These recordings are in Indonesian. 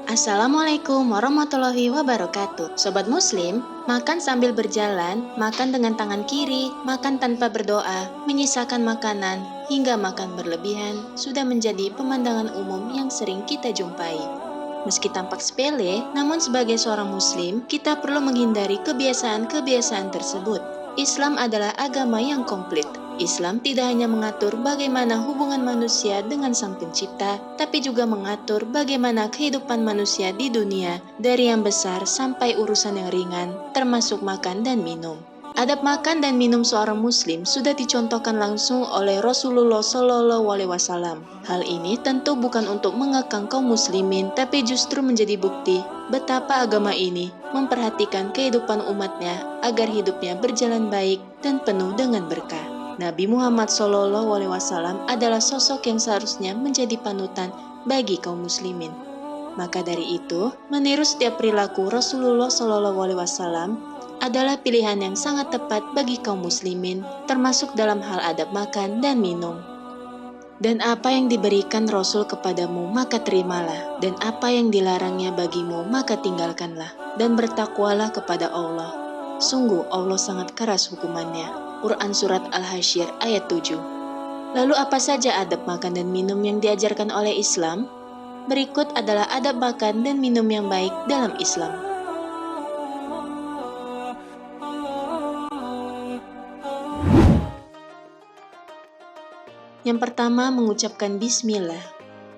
Assalamualaikum warahmatullahi wabarakatuh. Sobat Muslim, makan sambil berjalan, makan dengan tangan kiri, makan tanpa berdoa, menyisakan makanan, hingga makan berlebihan sudah menjadi pemandangan umum yang sering kita jumpai. Meski tampak sepele, namun sebagai seorang Muslim, kita perlu menghindari kebiasaan-kebiasaan tersebut. Islam adalah agama yang komplit. Islam tidak hanya mengatur bagaimana hubungan manusia dengan Sang Pencipta, tapi juga mengatur bagaimana kehidupan manusia di dunia, dari yang besar sampai urusan yang ringan, termasuk makan dan minum. Adab makan dan minum seorang Muslim sudah dicontohkan langsung oleh Rasulullah SAW. Hal ini tentu bukan untuk mengekang kaum muslimin, tapi justru menjadi bukti betapa agama ini memperhatikan kehidupan umatnya agar hidupnya berjalan baik dan penuh dengan berkah. Nabi Muhammad SAW adalah sosok yang seharusnya menjadi panutan bagi kaum muslimin. Maka dari itu, meniru setiap perilaku Rasulullah SAW adalah pilihan yang sangat tepat bagi kaum muslimin, termasuk dalam hal adab makan dan minum. Dan apa yang diberikan Rasul kepadamu, maka terimalah. Dan apa yang dilarangnya bagimu, maka tinggalkanlah. Dan bertakwalah kepada Allah. Sungguh Allah sangat keras hukumannya. Quran Surat Al-Hasyr ayat 7. Lalu apa saja adab makan dan minum yang diajarkan oleh Islam? Berikut adalah adab makan dan minum yang baik dalam Islam. Yang pertama, mengucapkan bismillah.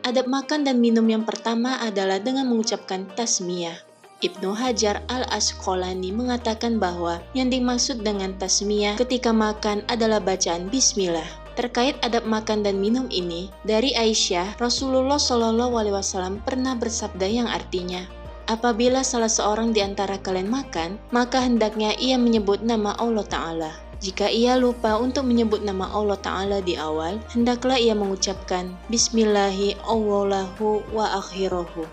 Adab makan dan minum yang pertama adalah dengan mengucapkan tasmiyah. Ibnu Hajar al-Asqalani mengatakan bahwa yang dimaksud dengan tasmiyah ketika makan adalah bacaan bismillah. Terkait adab makan dan minum ini, dari Aisyah, Rasulullah SAW pernah bersabda yang artinya, apabila salah seorang di antara kalian makan, maka hendaknya ia menyebut nama Allah Ta'ala. Jika ia lupa untuk menyebut nama Allah Ta'ala di awal, hendaklah ia mengucapkan Bismillahi awwalahu wa akhirahu,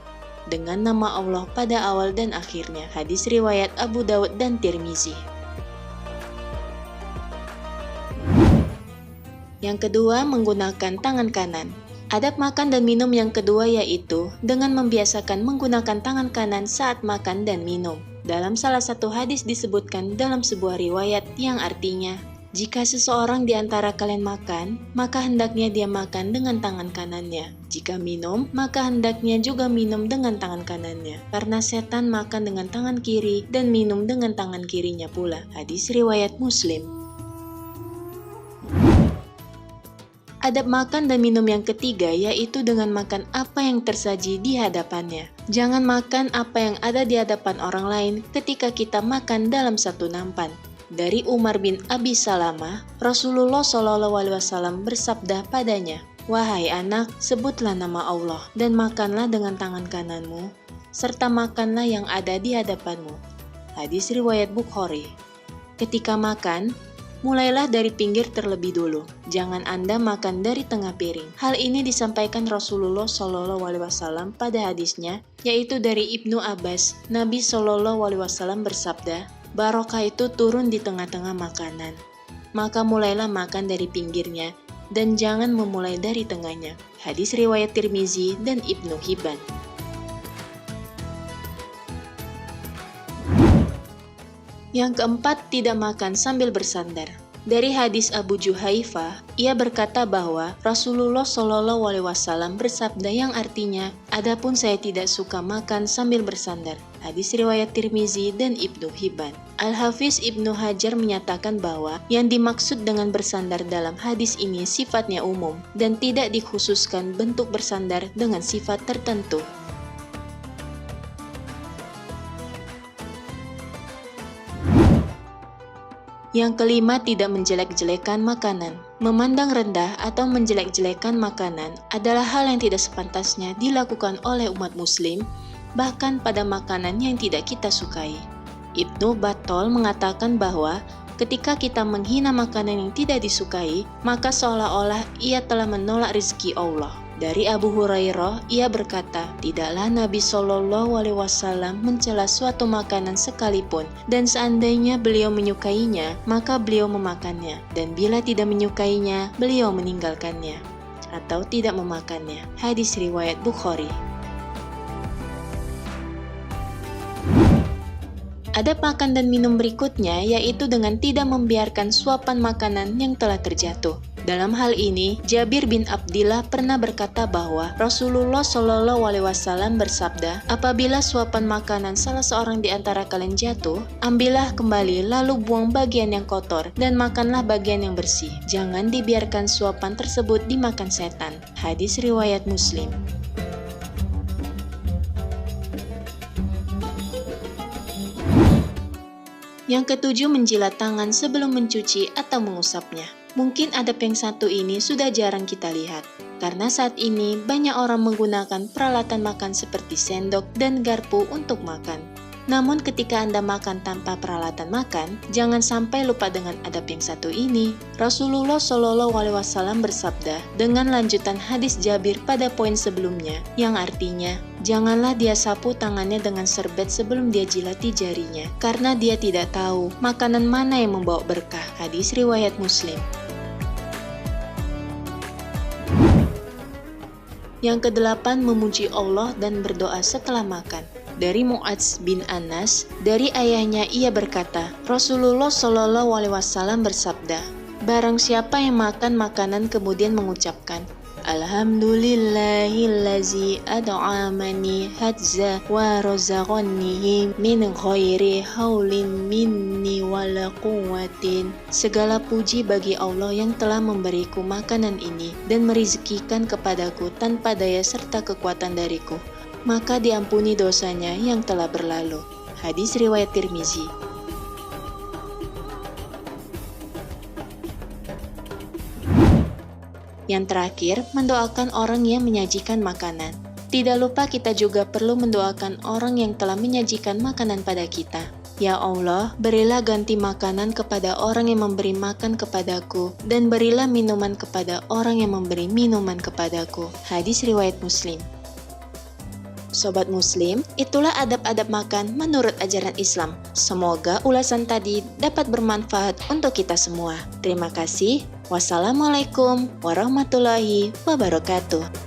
dengan nama Allah pada awal dan akhirnya. Hadis riwayat Abu Dawud dan Tirmizi. Yang kedua, menggunakan tangan kanan. Adab makan dan minum yang kedua yaitu dengan membiasakan menggunakan tangan kanan saat makan dan minum. Dalam salah satu hadis disebutkan dalam sebuah riwayat yang artinya, jika seseorang di antara kalian makan, maka hendaknya dia makan dengan tangan kanannya. Jika minum, maka hendaknya juga minum dengan tangan kanannya. Karena setan makan dengan tangan kiri dan minum dengan tangan kirinya pula. Hadis riwayat Muslim. Adab makan dan minum yang ketiga yaitu dengan makan apa yang tersaji di hadapannya. Jangan makan apa yang ada di hadapan orang lain ketika kita makan dalam satu nampan. Dari Umar bin Abi Salamah, Rasulullah SAW bersabda padanya, wahai anak, sebutlah nama Allah dan makanlah dengan tangan kananmu, serta makanlah yang ada di hadapanmu. Hadis riwayat Bukhari. Ketika makan, mulailah dari pinggir terlebih dulu. Jangan Anda makan dari tengah piring. Hal ini disampaikan Rasulullah SAW pada hadisnya, yaitu dari Ibnu Abbas. Nabi SAW bersabda, barokah itu turun di tengah-tengah makanan. Maka mulailah makan dari pinggirnya, dan jangan memulai dari tengahnya. Hadis riwayat Tirmizi dan Ibnu Hibban. Yang keempat, tidak makan sambil bersandar. Dari hadis Abu Juhaifah, ia berkata bahwa Rasulullah SAW bersabda yang artinya, adapun saya tidak suka makan sambil bersandar. Hadis riwayat Tirmizi dan Ibnu Hibban. Al-Hafiz Ibnu Hajar menyatakan bahwa yang dimaksud dengan bersandar dalam hadis ini sifatnya umum dan tidak dikhususkan bentuk bersandar dengan sifat tertentu. Yang kelima, tidak menjelek-jelekan makanan. Memandang rendah atau menjelek-jelekan makanan adalah hal yang tidak sepantasnya dilakukan oleh umat muslim, bahkan pada makanan yang tidak kita sukai. Ibnu Battal mengatakan bahwa ketika kita menghina makanan yang tidak disukai, maka seolah-olah ia telah menolak rezeki Allah. Dari Abu Hurairah, ia berkata, tidaklah Nabi SAW mencela suatu makanan sekalipun, dan seandainya beliau menyukainya, maka beliau memakannya, dan bila tidak menyukainya, beliau meninggalkannya, atau tidak memakannya. Hadis riwayat Bukhari. Adab makan dan minum berikutnya yaitu dengan tidak membiarkan suapan makanan yang telah terjatuh. Dalam hal ini, Jabir bin Abdillah pernah berkata bahwa Rasulullah Shallallahu Alaihi Wasallam bersabda, apabila suapan makanan salah seorang di antara kalian jatuh, ambillah kembali lalu buang bagian yang kotor dan makanlah bagian yang bersih. Jangan dibiarkan suapan tersebut dimakan setan. Hadis riwayat Muslim. Yang ketujuh, menjilat tangan sebelum mencuci atau mengusapnya. Mungkin adab yang satu ini sudah jarang kita lihat, karena saat ini banyak orang menggunakan peralatan makan seperti sendok dan garpu untuk makan. Namun ketika Anda makan tanpa peralatan makan, jangan sampai lupa dengan adab yang satu ini. Rasulullah Shallallahu Alaihi Wasallam bersabda dengan lanjutan hadis Jabir pada poin sebelumnya, yang artinya, janganlah dia sapu tangannya dengan serbet sebelum dia jilati jarinya, karena dia tidak tahu makanan mana yang membawa berkah. Hadis riwayat Muslim. Yang kedelapan, memuji Allah dan berdoa setelah makan. Dari Mu'adz bin Anas, dari ayahnya ia berkata, Rasulullah Shallallahu Alaihi Wasallam bersabda, barang siapa yang makan makanan kemudian mengucapkan, Alhamdulillahillazi ad'amani hadza wa razaqanihi min ghairi haulin minni wala quwwatin. Segala puji bagi Allah yang telah memberiku makanan ini dan merizkikan kepadaku tanpa daya serta kekuatan dariku. Maka diampuni dosanya yang telah berlalu. Hadis riwayat Tirmizi. Yang terakhir, mendoakan orang yang menyajikan makanan. Tidak lupa kita juga perlu mendoakan orang yang telah menyajikan makanan pada kita. Ya Allah, berilah ganti makanan kepada orang yang memberi makan kepadaku, dan berilah minuman kepada orang yang memberi minuman kepadaku. Hadis riwayat Muslim. Sobat Muslim, itulah adab-adab makan menurut ajaran Islam. Semoga ulasan tadi dapat bermanfaat untuk kita semua. Terima kasih. Wassalamualaikum warahmatullahi wabarakatuh.